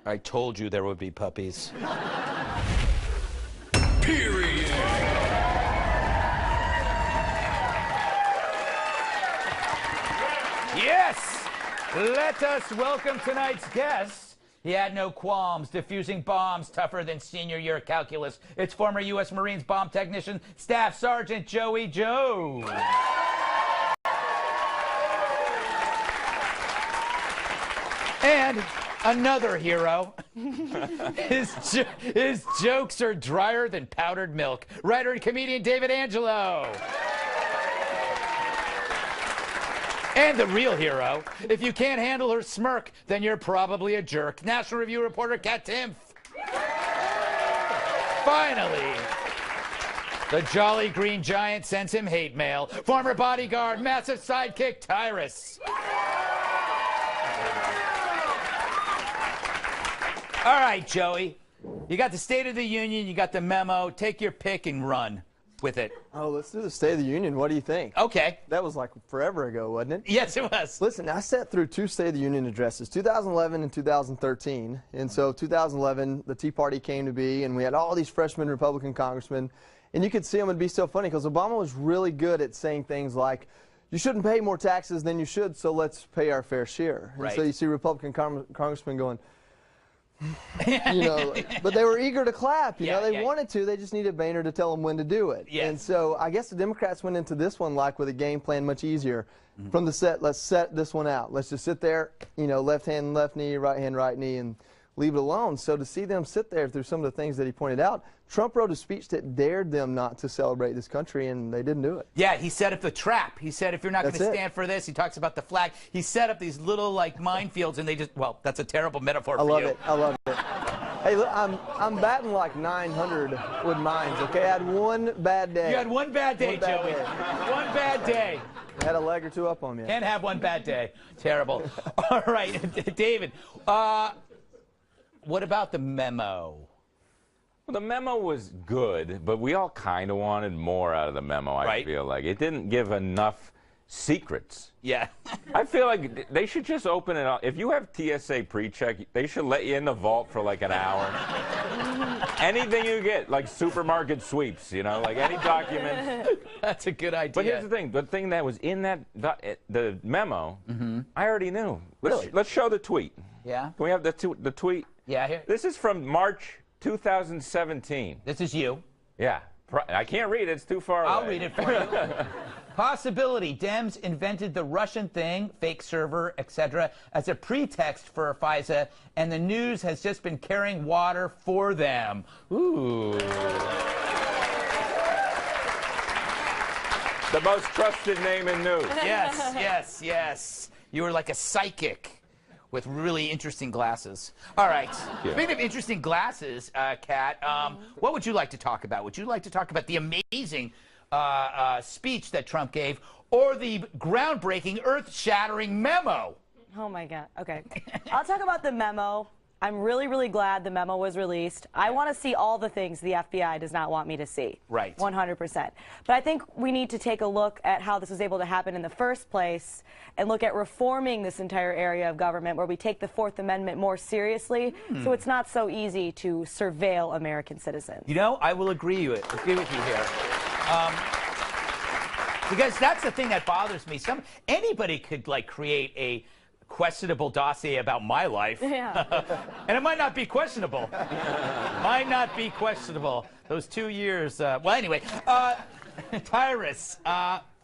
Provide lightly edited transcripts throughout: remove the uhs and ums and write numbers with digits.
I told you there would be puppies. Period. Yes! Let us welcome tonight's guest. He had no qualms defusing bombs tougher than senior year calculus. It's former U.S. Marines bomb technician, Staff Sergeant Joey Joe. And another hero. His jokes are drier than powdered milk. Writer and comedian David Angelo. And the real hero. If you can't handle her smirk, then you're probably a jerk. National Review reporter Kat Timpf. Finally, the Jolly Green Giant sends him hate mail. Former bodyguard, massive sidekick Tyrus. All right, Joey. You got the State of the Union, you got the memo. Take your pick and run with it. Oh, let's do the State of the Union. What do you think? Okay. That was like forever ago, wasn't it? Yes, it was. Listen, I sat through two State of the Union addresses, 2011 and 2013. And so 2011, the Tea Party came to be, and we had all these freshman Republican congressmen. And you could see them, it'd be so funny, because Obama was really good at saying things like, you shouldn't pay more taxes than you should, so let's pay our fair share. Right. And so you see Republican congressmen going, you know, but they were eager to clap. You know, they wanted to. They just needed Boehner to tell them when to do it. Yes. And so I guess the Democrats went into this one like with a game plan much easier. From the set, let's set this one out. Let's just sit there, you know, left hand, left knee, right hand, right knee, and leave it alone. So to see them sit there through some of the things that he pointed out, Trump wrote a speech that dared them not to celebrate this country, and they didn't do it. Yeah, he set up the trap. He said, if you're not going to stand for this, he talks about the flag. He set up these little, like, minefields, and they just, well, that's a terrible metaphor for you. I love it. I love it. Hey, look, I'm batting like 900 with mines, okay? I had one bad day. You had one bad day, Joey. One bad day. I had a leg or two up on me. Can't have one bad day. Terrible. All right, David, what about the memo? Well, the memo was good, but we all kind of wanted more out of the memo, I feel like. It didn't give enough secrets. Yeah. I feel like they should just open it up. If you have TSA pre-check, they should let you in the vault for like an hour. Anything you get, like supermarket sweeps, you know, like any document. That's a good idea. But here's the thing that was in that the memo, I already knew. Let's show the tweet. Yeah? Can we have the tweet? Yeah, here. This is from March 2017. This is you. Yeah. I can't read it. It's too far away. I'll read it for you. Possibility. Dems invented the Russian thing, fake server, etc., as a pretext for FISA, and the news has just been carrying water for them. Ooh. The most trusted name in news. Yes, yes, yes. You were like a psychic with really interesting glasses. All right. Speaking of interesting glasses, Kat, what would you like to talk about? Would you like to talk about the amazing speech that Trump gave, or the groundbreaking, earth-shattering memo? Oh, my God. Okay. I'll talk about the memo. I'm really, really glad the memo was released. I want to see all the things the FBI does not want me to see. Right. 100%. But I think we need to take a look at how this was able to happen in the first place and look at reforming this entire area of government where we take the Fourth Amendment more seriously so it's not so easy to surveil American citizens. You know, I will agree with you here. Because that's the thing that bothers me. Anybody could, like, create a questionable dossier about my life. Yeah. And it might not be questionable. Might not be questionable. Those 2 years. Well, anyway, Tyrus,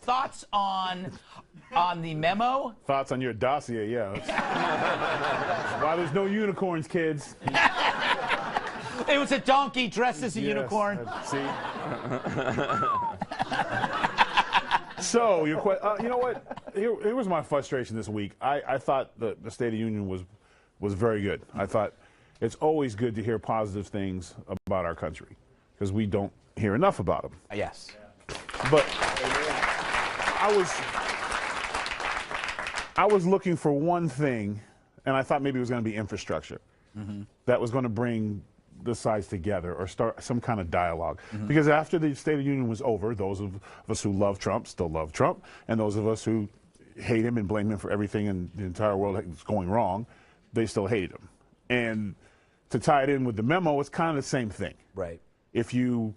thoughts on the memo? Thoughts on your dossier, yeah. Why there's no unicorns, kids. It was a donkey dressed as a unicorn. See? So, you know what? Here was my frustration this week. I thought the State of the Union was very good. I thought it's always good to hear positive things about our country because we don't hear enough about them. Yes. But I was looking for one thing, and I thought maybe it was going to be infrastructure that was going to bring the sides together or start some kind of dialogue. Because after the State of the Union was over, those of us who love Trump still love Trump, and those of us who hate him and blame him for everything in the entire world that's going wrong, they still hated him. And to tie it in with the memo, it's kind of the same thing. Right. If you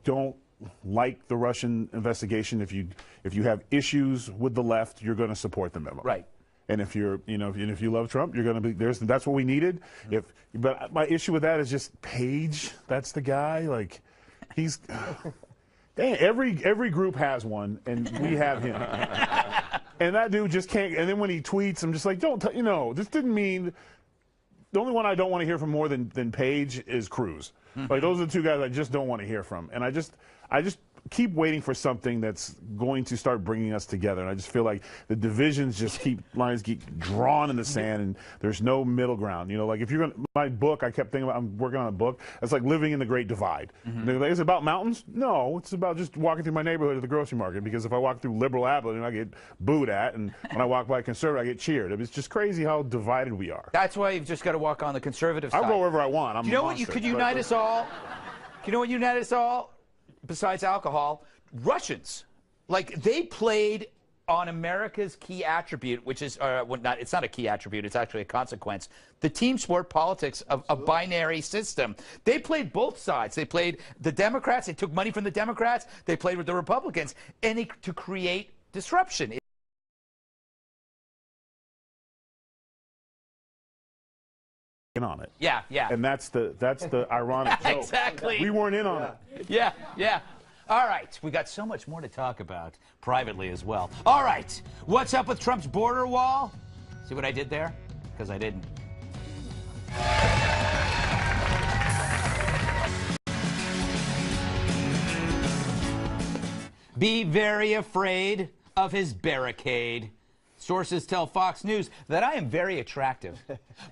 don't like the Russian investigation, if you have issues with the left, you're going to support the memo. Right. And if if you love Trump, you're going to be that's what we needed. But my issue with that is just Page. That's the guy. Like, he's dang, every group has one, and we have him. And that dude just can't. And then when he tweets, I'm just like, this didn't mean. The only one I don't want to hear from more than Page is Cruz. Like, those are the two guys I just don't want to hear from. And I just keep waiting for something that's going to start bringing us together. And I just feel like the divisions lines keep drawn in the sand, and there's no middle ground. Like, if you're going to, my book, I kept thinking about, I'm working on a book. It's like living in the Great Divide. Is it about mountains? No, it's about just walking through my neighborhood at the grocery market, because if I walk through Liberal Avenue, I get booed at, and when I walk by Conservative, I get cheered. It's just crazy how divided we are. That's why you've just got to walk on the conservative side. I'll go wherever I want. You know what could unite us all? You know what united us all? Besides alcohol, Russians. Like, they played on America's key attribute, which is, it's not a key attribute, it's actually a consequence, the team sport politics of a binary system. They played both sides. They played the Democrats, they took money from the Democrats, they played with the Republicans, and to create disruption. On it. Yeah. And that's the ironic joke. Exactly. We weren't in on it. Yeah. All right. We got so much more to talk about privately as well. All right. What's up with Trump's border wall? See what I did there? Because I didn't. Be very afraid of his barricade. Sources tell Fox News that I am very attractive.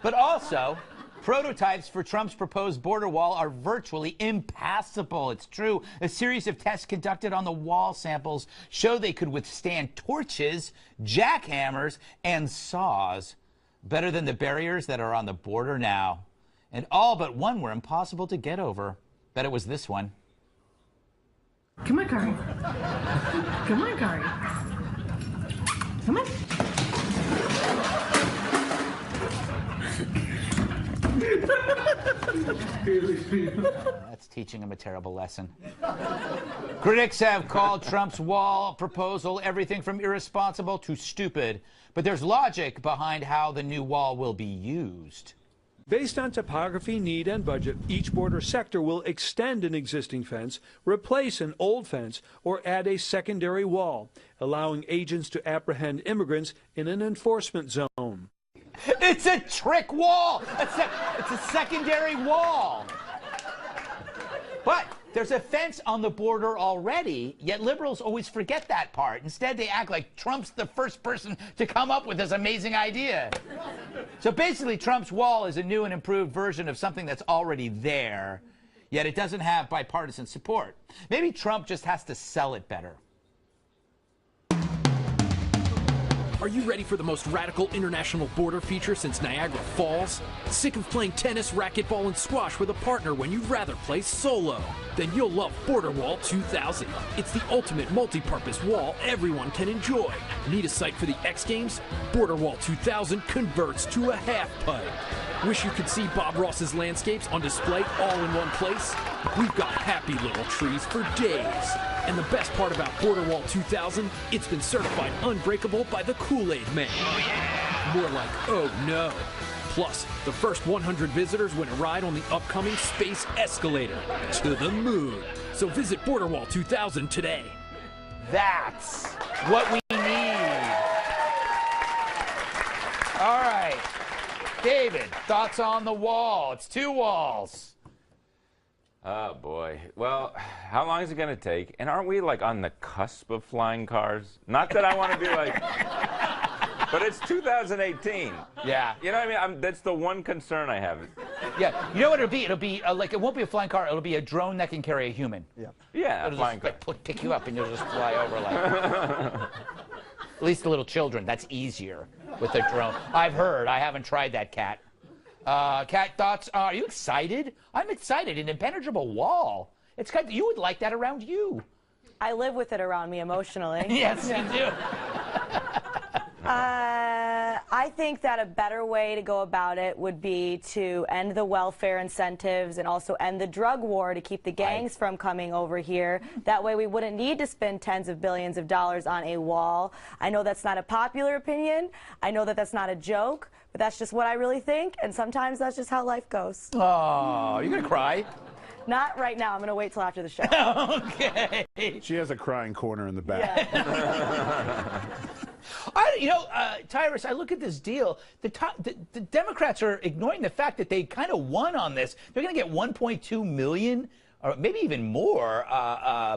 But also, prototypes for Trump's proposed border wall are virtually impassable. It's true. A series of tests conducted on the wall samples show they could withstand torches, jackhammers, and saws better than the barriers that are on the border now. And all but one were impossible to get over. Bet it was this one. Come on, Kari. Come on, Kari. Come on. That's teaching him a terrible lesson. Critics have called Trump's wall proposal everything from irresponsible to stupid, but there's logic behind how the new wall will be used. Based on topography, need, and budget, each border sector will extend an existing fence, replace an old fence, or add a secondary wall, allowing agents to apprehend immigrants in an enforcement zone. It's a trick wall! It's a secondary wall! But there's a fence on the border already, yet liberals always forget that part. Instead, they act like Trump's the first person to come up with this amazing idea. So basically, Trump's wall is a new and improved version of something that's already there, yet it doesn't have bipartisan support. Maybe Trump just has to sell it better. Are you ready for the most radical international border feature since Niagara Falls? Sick of playing tennis, racquetball, and squash with a partner when you'd rather play solo? Then you'll love Border Wall 2000. It's the ultimate multi-purpose wall everyone can enjoy. Need a site for the X Games? Border Wall 2000 converts to a half pipe. Wish you could see Bob Ross's landscapes on display all in one place? We've got happy little trees for days. And the best part about Border Wall 2000, it's been certified unbreakable by the Kool-Aid Man. More like, oh no. Plus, the first 100 visitors win a ride on the upcoming Space Escalator to the moon. So visit Border Wall 2000 today. That's what we need. All right. David, thoughts on the wall? It's two walls. Oh, boy. Well, how long is it going to take? And aren't we, like, on the cusp of flying cars? Not that I want to be like... But it's 2018. Yeah. You know what I mean? That's the one concern I have. Yeah. You know what it'll be? It'll be like, it won't be a flying car. It'll be a drone that can carry a human. Yeah, a It'll flying just car. like, pick you up and you'll just fly over like... At least the little children. That's easier with a drone. I've heard. I haven't tried that, Kat. Kat, thoughts? Are you excited? I'm excited. An impenetrable wall. It's kind of, you would like that around you. I live with it around me emotionally. Yes, you do. I I think that a better way to go about it would be to end the welfare incentives and also end the drug war to keep the gangs from coming over here. That way we wouldn't need to spend tens of billions of dollars on a wall. I know that's not a popular opinion. I know that that's not a joke, but that's just what I really think, and sometimes that's just how life goes. Oh, you're going to cry? Not right now. I'm going to wait till after the show. Okay. She has a crying corner in the back. Yeah. Tyrus, I look at this deal. The Democrats are ignoring the fact that they kind of won on this. They're going to get 1.2 million, or maybe even more,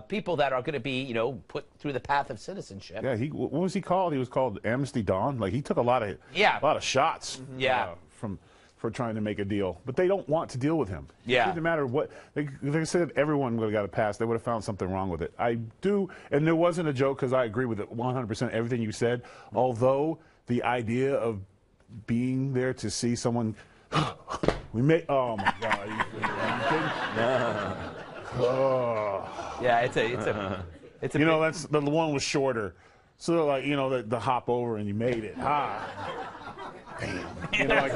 people that are going to be, put through the path of citizenship. Yeah, what was he called? He was called Amnesty Dawn. Like, he took a lot of shots. Yeah. For trying to make a deal, but they don't want to deal with him. Yeah. It didn't matter what they said. Everyone would have got a pass. They would have found something wrong with it. I do, and there wasn't a joke because I agree with it 100%. Everything you said. Although the idea of being there to see someone, we may. Oh my God! Are you kidding? Yeah, it's a. That's the one was shorter, so like the hop over and you made it. Damn. Like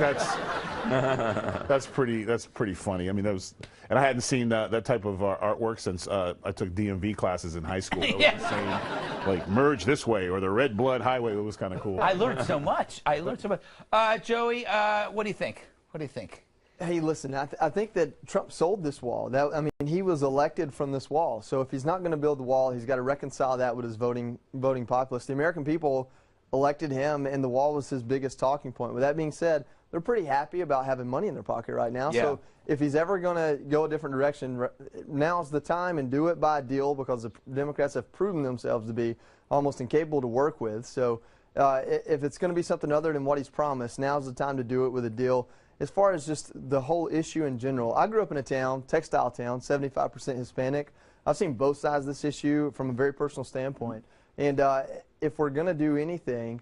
that's pretty funny. I mean, and I hadn't seen that type of artwork since I took DMV classes in high school. It was the same, like merge this way or the Red Blood Highway. It was kind of cool. I learned so much. Joey, what do you think? Hey, listen, I think that Trump sold this wall. He was elected from this wall. So if he's not going to build the wall, he's got to reconcile that with his voting populace. The American people elected him, and the wall was his biggest talking point. With that being said, they're pretty happy about having money in their pocket right now. Yeah. So if he's ever going to go a different direction, now's the time, and do it by a deal, because the Democrats have proven themselves to be almost incapable to work with. So if it's going to be something other than what he's promised, now's the time to do it with a deal. As far as just the whole issue in general, I grew up in a town, textile town, 75% Hispanic. I've seen both sides of this issue from a very personal standpoint. And if we're going to do anything,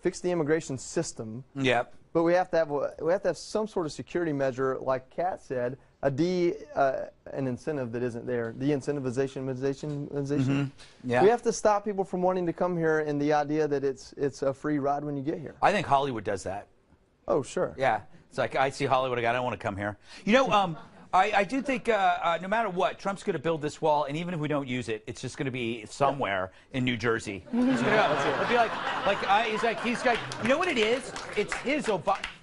fix the immigration system. Yep. But we have to have some sort of security measure, like Kat said, an incentive that isn't there. De-incentivization. Yeah. We have to stop people from wanting to come here, and the idea that it's a free ride when you get here. I think Hollywood does that. Oh, sure. Yeah. It's like, I see Hollywood, I don't want to come here. I do think no matter what, Trump's going to build this wall, and even if we don't use it, it's just going to be somewhere in New Jersey. He's going to go. It'll be he's like, you know what it is? It's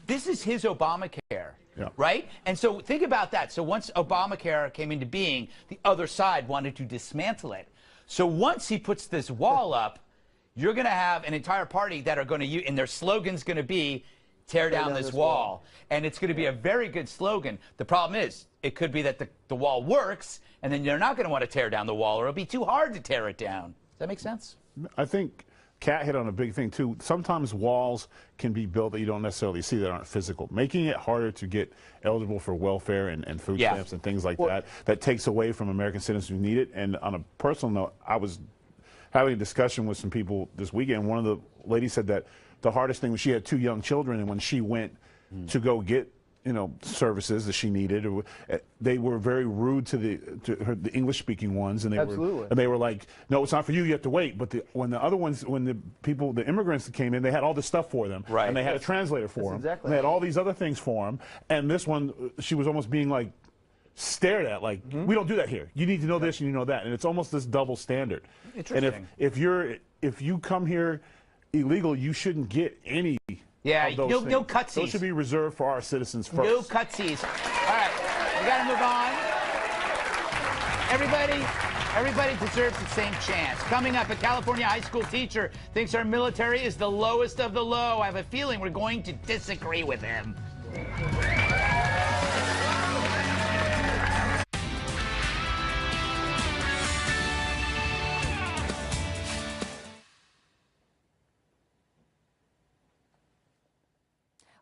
this is his Obamacare. Yeah. Right? And so think about that. So once Obamacare came into being, the other side wanted to dismantle it. So once he puts this wall up, you're going to have an entire party that are going to use, and their slogan's going to be, tear down this wall. And it's going to be a very good slogan. The problem is, it could be that the wall works, and then you're not going to want to tear down the wall, or it'll be too hard to tear it down. Does that make sense? I think Kat hit on a big thing, too. Sometimes walls can be built that you don't necessarily see, that aren't physical. Making it harder to get eligible for welfare and food stamps and things like that takes away from American citizens who need it. And on a personal note, I was having a discussion with some people this weekend. One of the ladies said that the hardest thing was she had 2 young children, and when she went to go get services that she needed, they were very rude to the English-speaking ones, and they were like, "No, it's not for you. You have to wait." But when the immigrants that came in, they had all this stuff for them, right? And they had a translator for them. Exactly. And they had all these other things for them. And this one, she was almost being like stared at, like, "We don't do that here. You need to know this and you know that." And it's almost this double standard. Interesting. And if you come here illegal, you shouldn't get any. Yeah, of those no cutsies. Those should be reserved for our citizens first. No cutsies. All right, we got to move on. Everybody deserves the same chance. Coming up, a California high school teacher thinks our military is the lowest of the low. I have a feeling we're going to disagree with him.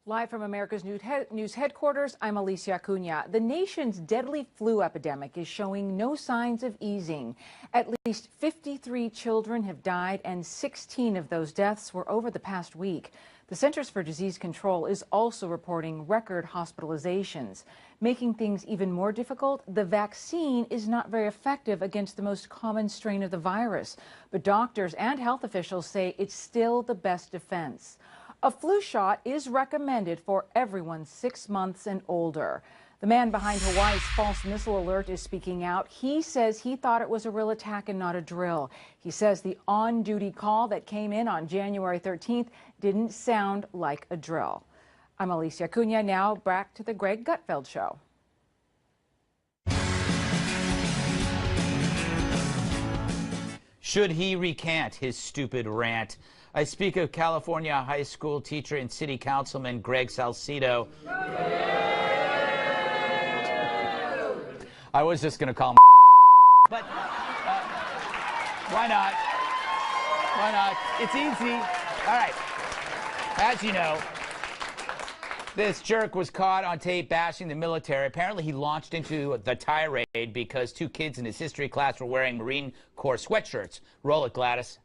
Live from America's News headquarters, I'm Alicia Acuna. The nation's deadly flu epidemic is showing no signs of easing. At least 53 children have died, and 16 of those deaths were over the past week. The Centers for Disease Control is also reporting record hospitalizations. Making things even more difficult, the vaccine is not very effective against the most common strain of the virus. But doctors and health officials say it's still the best defense. A flu shot is recommended for everyone 6 months and older. The man behind Hawaii's false missile alert is speaking out. He says he thought it was a real attack and not a drill. He says the on-duty call that came in on January 13th didn't sound like a drill. I'm Alicia Acuna. Now back to the Greg Gutfeld Show. Should he recant his stupid rant? I speak of California high school teacher and city councilman Greg Salcido. I was just going to call him but why not? Why not? It's easy. All right. As you know, this jerk was caught on tape bashing the military. Apparently, he launched into the tirade because 2 kids in his history class were wearing Marine Corps sweatshirts. Roll it, Gladys.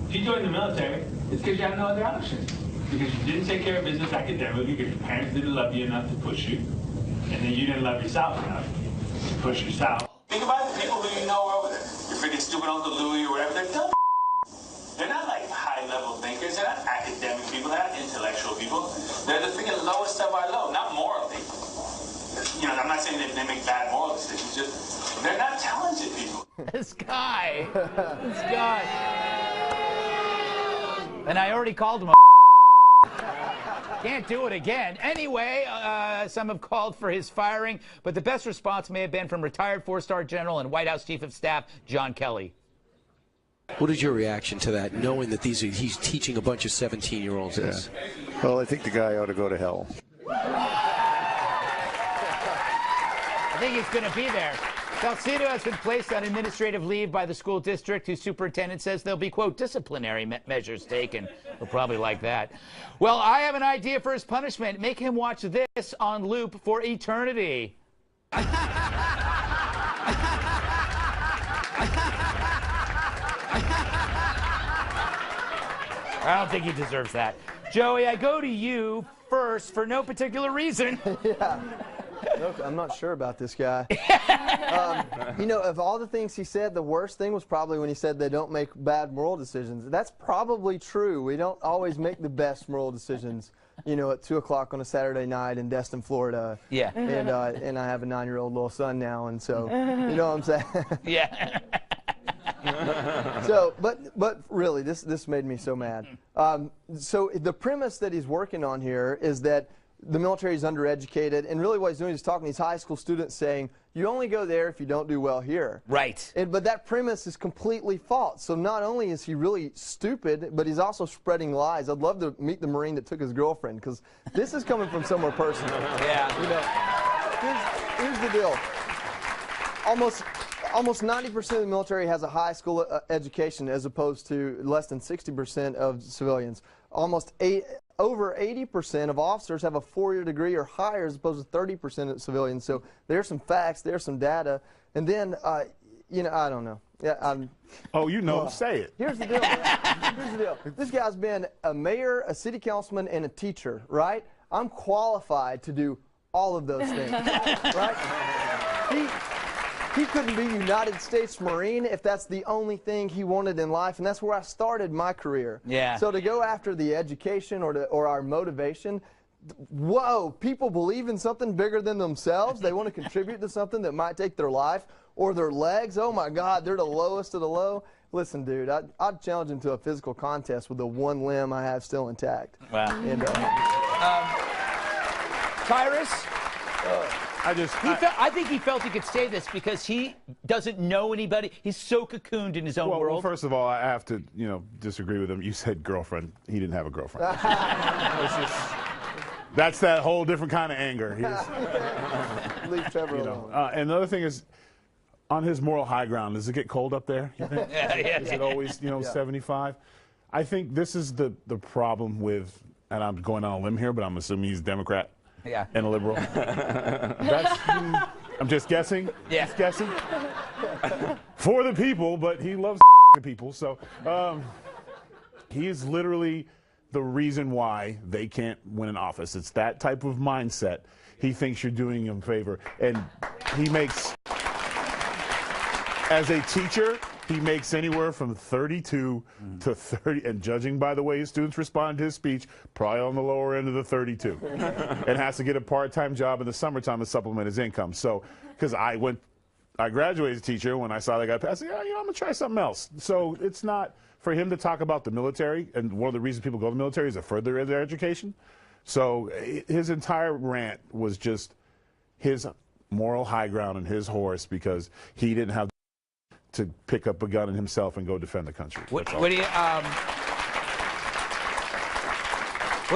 If you joined the military, it's because you have no other option. Because you didn't take care of business academically, because your parents didn't love you enough to push you, and then you didn't love yourself enough to push yourself. Think about the people who you know over there. Your freaking stupid Uncle Louie or whatever. They're dumb. They're not like high-level thinkers. They're not academic people. They're not intellectual people. They're the freaking lowest of our low, not morally. You know, I'm not saying they make bad moral decisions. Just they're not talented people. This guy. And I already called him a Can't do it again. Anyway, some have called for his firing, but the best response may have been from retired 4-star general and White House Chief of Staff John Kelly. What is your reaction to that, knowing that he's teaching a bunch of 17-year-olds this? Well, I think the guy ought to go to hell. I think he's going to be there. Salcido has been placed on administrative leave by the school district, whose superintendent says there'll be, quote, disciplinary measures taken. He'll probably like that. Well, I have an idea for his punishment. Make him watch this on loop for eternity. I don't think he deserves that. Joey, I go to you first for no particular reason. Yeah. Look, I'm not sure about this guy. You know, of all the things he said, the worst thing was probably when he said they don't make bad moral decisions. That's probably true. We don't always make the best moral decisions, you know, at 2 o'clock on a Saturday night in Destin, Florida. Yeah. And I have a 9-year-old little son now, and so, you know what I'm saying? Yeah. So, but really, this made me so mad. So the premise that he's working on here is that the military is undereducated, and really what he's doing is talking to these high school students saying, you only go there if you don't do well here. Right. But that premise is completely false. So not only is he really stupid, but he's also spreading lies. I'd love to meet the Marine that took his girlfriend, because this is coming from somewhere personal. Yeah. You know, here's the deal. Almost 90% of the military has a high school education, as opposed to less than 60% of civilians. Over 80% of officers have a 4-year degree or higher, as opposed to 30% of civilians. So there's some facts, there's some data, and then you know, I don't know. Yeah, oh, you know, say it. Here's the deal, man. Here's the deal. This guy's been a mayor, a city councilman, and a teacher, right? I'm qualified to do all of those things, right? He couldn't be United States Marine if that's the only thing he wanted in life, and that's where I started my career. Yeah. So to go after the education or our motivation, whoa, people believe in something bigger than themselves. They want to contribute to something that might take their life or their legs. Oh my God, they're the lowest of the low. Listen, dude, I'd challenge him to a physical contest with the one limb I have still intact. Wow. And, Tyrus? I think he felt he could say this because he doesn't know anybody. He's so cocooned in his own world. Well, first of all, I have to, you know, disagree with him. You said girlfriend. He didn't have a girlfriend. That's that whole different kind of anger. Leave Trevor alone. And the other thing is, on his moral high ground, does it get cold up there? You think? Is it always, you know, 75? I think this is the problem with and I'm going on a limb here, but I'm assuming he's Democrat and a liberal. I'm just guessing. Yeah. Just guessing. For the people, but he loves the people. So he is literally the reason why they can't win an office. It's that type of mindset. He thinks you're doing him a favor. And he makes, as a teacher, he makes anywhere from 32 to 30, and judging by the way his students respond to his speech, probably on the lower end of the 32. And has to get a part-time job in the summertime to supplement his income. So, because I graduated as a teacher, when I saw that guy pass, I'm going to try something else. So it's not for him to talk about the military, and one of the reasons people go to the military is to further their education. So his entire rant was just his moral high ground and his horse because he didn't have to pick up a gun and himself and go defend the country. What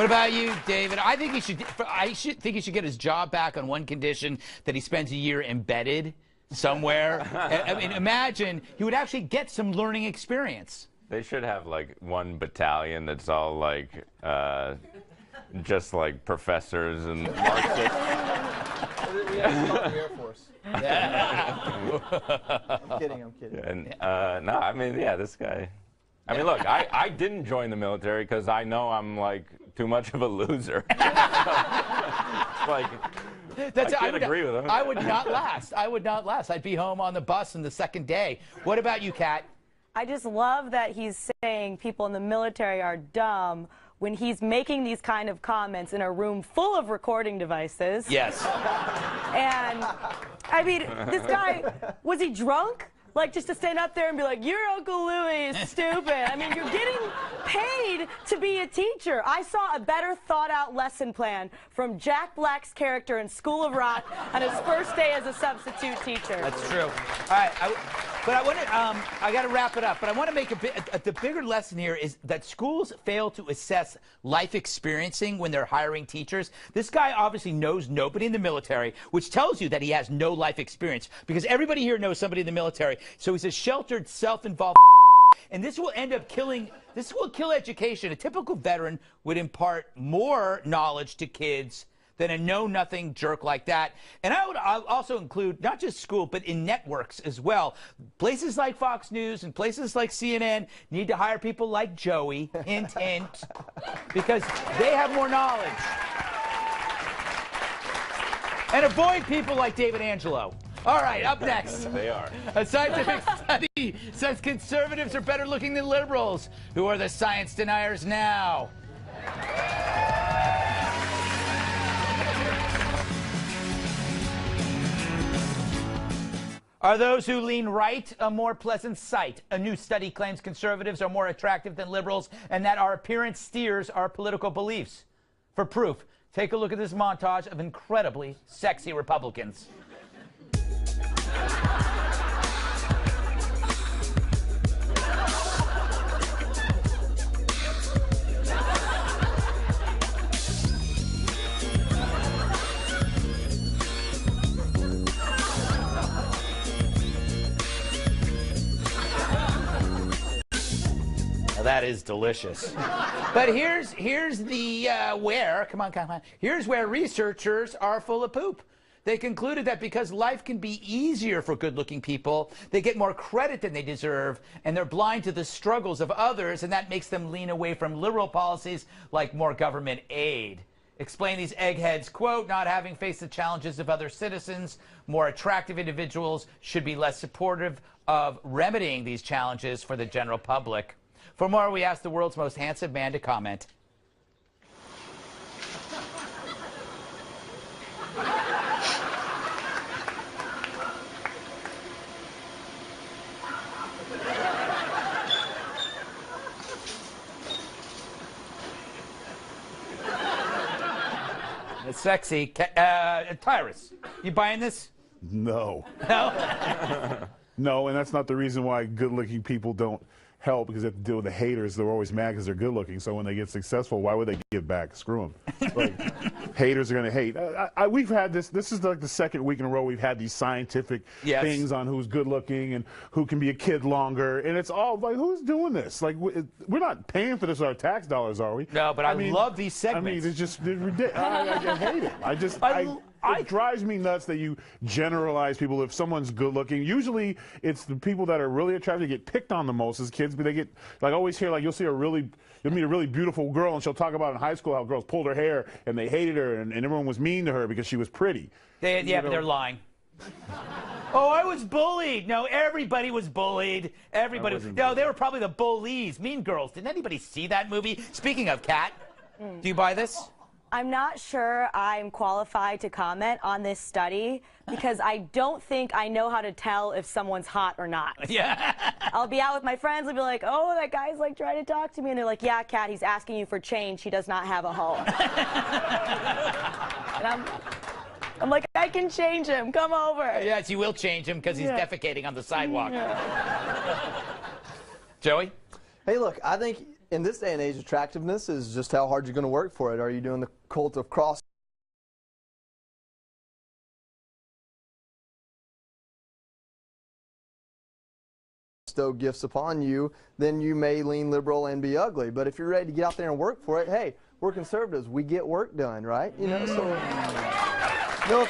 about you, David? I think he should get his job back on one condition: that he spends a year embedded somewhere. I mean, imagine he would actually get some learning experience. They should have like one battalion that's all like just like professors and Marxists. Air Force. I'm kidding. And no, I mean, yeah, this guy. I mean, look, I didn't join the military because I know I'm like too much of a loser. Like, I can't agree with him. I would not last. I'd be home on the bus on the second day. What about you, Kat? I just love that he's saying people in the military are dumb when he's making these kind of comments in a room full of recording devices. Yes. And, I mean, this guy, was he drunk? Like, just to stand up there and be like, your Uncle Louie is stupid. I mean, you're getting paid to be a teacher. I saw a better thought-out lesson plan from Jack Black's character in School of Rock on his first day as a substitute teacher. That's true. All right, but I want to, I got to wrap it up, but I want to make the bigger lesson here is that schools fail to assess life experiencing when they're hiring teachers. This guy obviously knows nobody in the military, which tells you that he has no life experience, because everybody here knows somebody in the military. So he's a sheltered, self-involved, and this will end up killing, this will kill education. A typical veteran would impart more knowledge to kids than a know-nothing jerk like that. And I'll also include not just school, but in networks as well. Places like Fox News and places like CNN need to hire people like Joey, hint, hint, because they have more knowledge. And avoid people like David Angelo. All right, up next. They are. A scientific study says conservatives are better looking than liberals. Who are the science deniers now? Are those who lean right a more pleasant sight? A new study claims conservatives are more attractive than liberals and that our appearance steers our political beliefs. For proof, take a look at this montage of incredibly sexy Republicans. That is delicious. But here's the come on. Here's where researchers are full of poop. They concluded that because life can be easier for good-looking people, they get more credit than they deserve, and they're blind to the struggles of others, and that makes them lean away from liberal policies like more government aid. Explain these eggheads, quote, not having faced the challenges of other citizens, more attractive individuals should be less supportive of remedying these challenges for the general public. For more, we asked the world's most handsome man to comment. It's sexy. Tyrus, you buying this? No. No? No, and that's not the reason why good-looking people don't help because they have to deal with the haters. They're always mad because they're good looking. So when they get successful, why would they give back? Screw them. Like, haters are going to hate. We've had this. This is like the second week in a row we've had these scientific things on who's good looking and who can be a kid longer. And it's all like, who's doing this? Like, we're not paying for this with our tax dollars, are we? No, but I love these segments. I mean, it's just ridiculous. I hate it. It drives me nuts that you generalize people. If someone's good looking, usually it's the people that are really attractive get picked on the most as kids, but they get, like, I always hear, like, you'll meet a really beautiful girl and she'll talk about in high school how girls pulled her hair and they hated her and everyone was mean to her because she was pretty. But they're lying. Oh, I was bullied. No, everybody was bullied. Everybody. No, they were probably the bullies. Mean Girls. Didn't anybody see that movie? Speaking of, Kat, do you buy this? I'm not sure I'm qualified to comment on this study because I don't think I know how to tell if someone's hot or not. Yeah. I'll be out with my friends and be like, oh, that guy's like trying to talk to me. And they're like, yeah, Kat, he's asking you for change. He does not have a home. And I'm like, I can change him. Come over. Yes, you will change him because he's defecating on the sidewalk. Joey? Hey, look, I think in this day and age, attractiveness is just how hard you're going to work for it. Are you doing the cult of cross? Bestow gifts upon you, then you may lean liberal and be ugly. But if you're ready to get out there and work for it, hey, we're conservatives. We get work done, right? You know, so no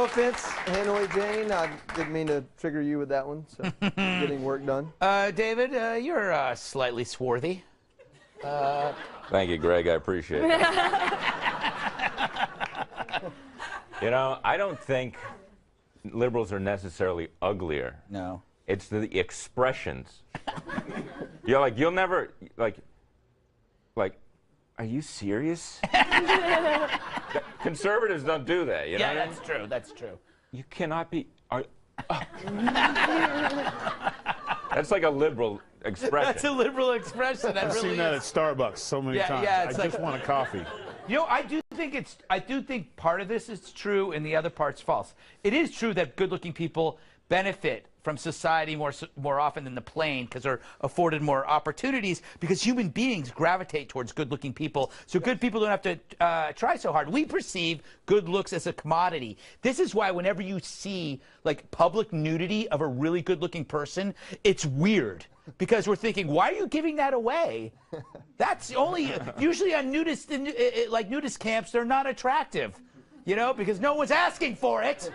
offense, Hanoi Jane. I didn't mean to trigger you with that one. So getting work done. David, you're slightly swarthy. Thank you, Greg. I appreciate it. You know, I don't think liberals are necessarily uglier. No. It's the expressions. You're like, you'll never, like, are you serious? Conservatives don't do that, you know? Yeah, that's true. That's true. You cannot be. That's like a liberal expression. That's a liberal expression. That I've really seen that is. at Starbucks so many times. Yeah, I just want a coffee. You know, I do think part of this is true and the other part's false. It is true that good-looking people benefit from society more often than the plain because they're afforded more opportunities because human beings gravitate towards good-looking people, so good people don't have to try so hard. We perceive good looks as a commodity. This is why whenever you see like public nudity of a really good-looking person, it's weird because we're thinking, why are you giving that away? That's only usually on nudist camps. They're not attractive, you know, because no one's asking for it.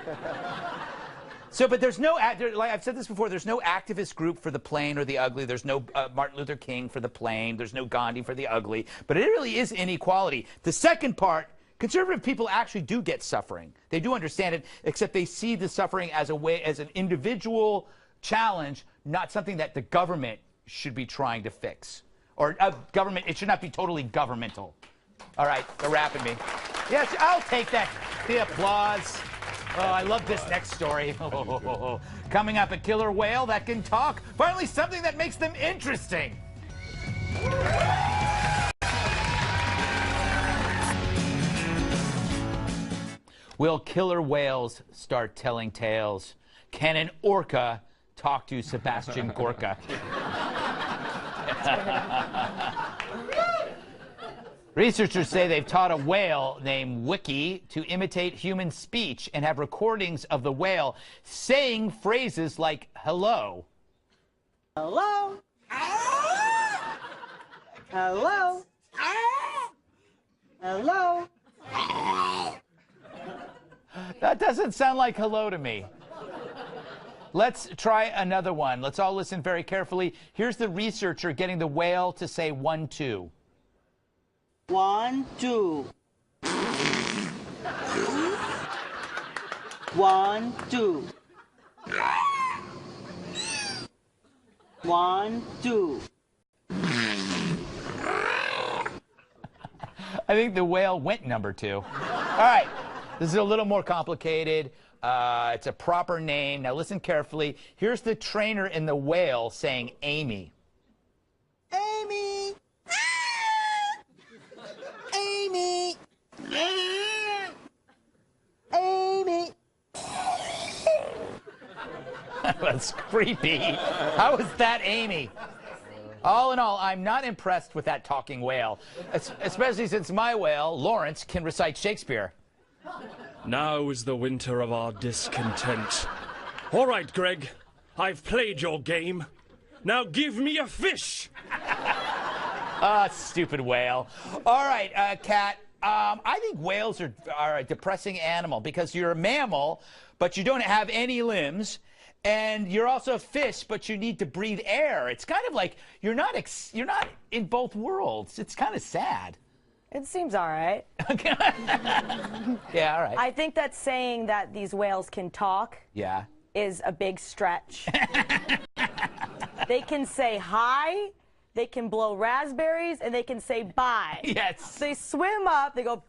So, but there's no, like I've said this before, there's no activist group for the plain or the ugly. There's no Martin Luther King for the plain. There's no Gandhi for the ugly. But it really is inequality. The second part, conservative people actually do get suffering. They do understand it, except they see the suffering as an individual challenge, not something that the government should be trying to fix. Or government, it should not be totally governmental. All right, they're wrapping me. Yes, I'll take that. The applause. Oh, I love this next story. Coming up, a killer whale that can talk. Finally, something that makes them interesting. Will killer whales start telling tales? Can an orca talk to Sebastian Gorka? Researchers say they've taught a whale named Wiki to imitate human speech and have recordings of the whale saying phrases like hello. Hello. Hello. Hello. That doesn't sound like hello to me. Let's try another one. Let's all listen very carefully. Here's the researcher getting the whale to say 1, 2. 1, 2. 1, 2. 1, 2. I think the whale went number 2. All right, this is a little more complicated. It's a proper name. Now listen carefully. Here's the trainer in the whale saying Amy. Amy. Amy. Amy. That's creepy. How is that Amy? All in all, I'm not impressed with that talking whale, especially since my whale, Lawrence, can recite Shakespeare. Now is the winter of our discontent. All right, Greg, I've played your game. Now give me a fish! Stupid whale. All right, Kat, I think whales are a depressing animal because you're a mammal, but you don't have any limbs. And you're also a fish, but you need to breathe air. It's kind of like you're not in both worlds. It's kind of sad. It seems all right. Yeah, all right. I think that saying that these whales can talk is a big stretch. They can say hi, they can blow raspberries, and they can say bye. Yes. They swim up, they go,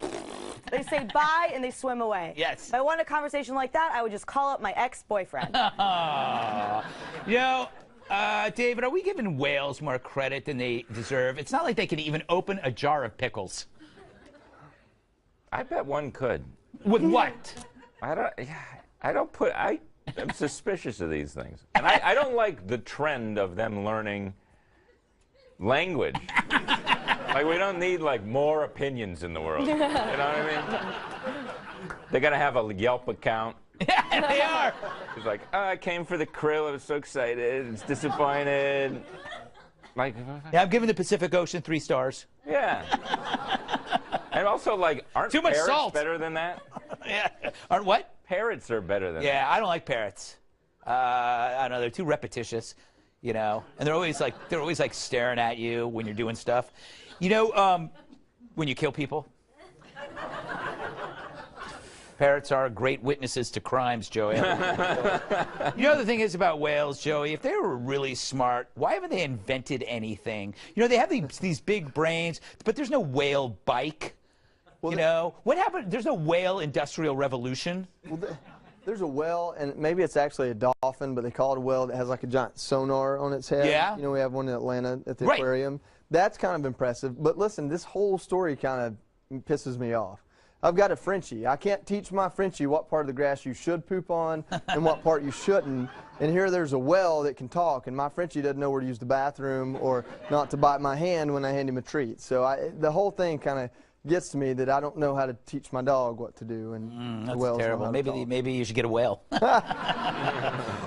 they say bye, and they swim away. Yes. If I wanted a conversation like that, I would just call up my ex-boyfriend. You know, David, are we giving whales more credit than they deserve? It's not like they can even open a jar of pickles. I bet one could. With what? I'm suspicious of these things. And I don't like the trend of them learning language. Like, we don't need, like, more opinions in the world. You know what I mean? They're going to have a Yelp account. Yeah, they are. It's like, oh, I came for the krill. I was so excited. It's disappointed. Like, yeah, I'm giving the Pacific Ocean 3 stars. Yeah. And also, like, aren't Too much parrots salt. better than that? Yeah. Aren't what? Parrots are better than that. Yeah, I don't like parrots. I don't know. They're too repetitious, you know. And they're always like staring at you when you're doing stuff. You know, when you kill people. Parrots are great witnesses to crimes, Joey. You know, the thing is about whales, Joey, if they were really smart, why haven't they invented anything? You know, they have these big brains, but there's no whale bike. Well, you know, what happened? There's no whale industrial revolution. Well, there's a whale, and maybe it's actually a dolphin, but they call it a whale that has like a giant sonar on its head. Yeah. You know, we have one in Atlanta at the aquarium. That's kind of impressive. But listen, this whole story kind of pisses me off. I've got a Frenchie. I can't teach my Frenchie what part of the grass you should poop on and what part you shouldn't. And here there's a whale that can talk, and my Frenchie doesn't know where to use the bathroom or not to bite my hand when I hand him a treat. So the whole thing kind of gets to me that I don't know how to teach my dog what to do, and that's whales terrible. know how to talk. Maybe you should get a whale. All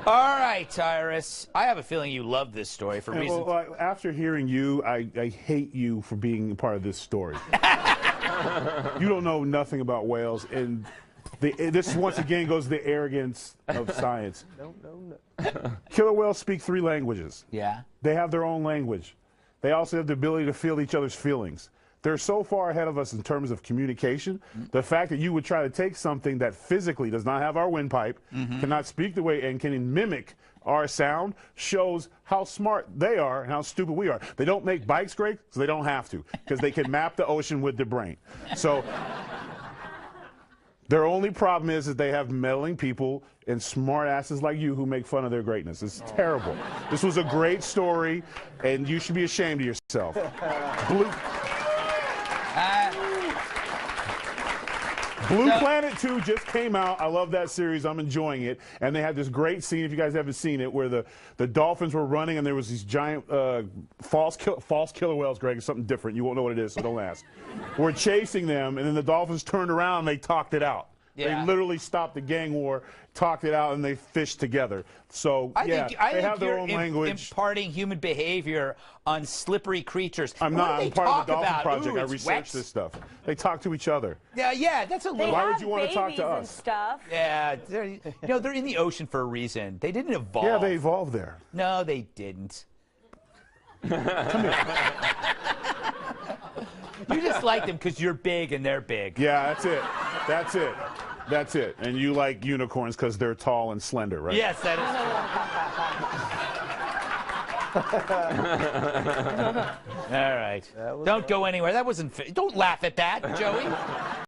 right, Iris. I have a feeling you love this story for reasons. Well, after hearing you, I hate you for being part of this story. You don't know nothing about whales, and this once again goes to the arrogance of science. No. Killer whales speak 3 languages. Yeah. They have their own language. They also have the ability to feel each other's feelings. They're so far ahead of us in terms of communication. The fact that you would try to take something that physically does not have our windpipe, cannot speak the way, and can mimic our sound, shows how smart they are and how stupid we are. They don't make bikes great, so they don't have to, because they can map the ocean with their brain. So their only problem is that they have meddling people and smart asses like you who make fun of their greatness. It's terrible. This was a great story, and you should be ashamed of yourself. Blue Planet 2 just came out. I love that series. I'm enjoying it. And they had this great scene, if you guys haven't seen it, where the dolphins were running and there was these giant false killer whales, Greg. It's something different. You won't know what it is, so don't ask. We're chasing them, and then the dolphins turned around and they talked it out. Yeah. They literally stopped the gang war, talked it out, and they fished together. So, I yeah, think they have their own language. Imparting human behavior on slippery creatures. I'm What not. do I'm they part of the talk Dolphin about? Project. Ooh, I it's researched wet. this stuff. They talk to each other. Yeah, that's a little. Why would you want to talk to us? And stuff. Yeah, they're in the ocean for a reason. They didn't evolve. Yeah, they evolved there. No, they didn't. Come here. You just like them because you're big and they're big. Yeah, that's it. That's it. That's it. And you like unicorns because they're tall and slender, right? Yes, that is true. All right. Don't go anywhere. That wasn't. Don't laugh at that, Joey.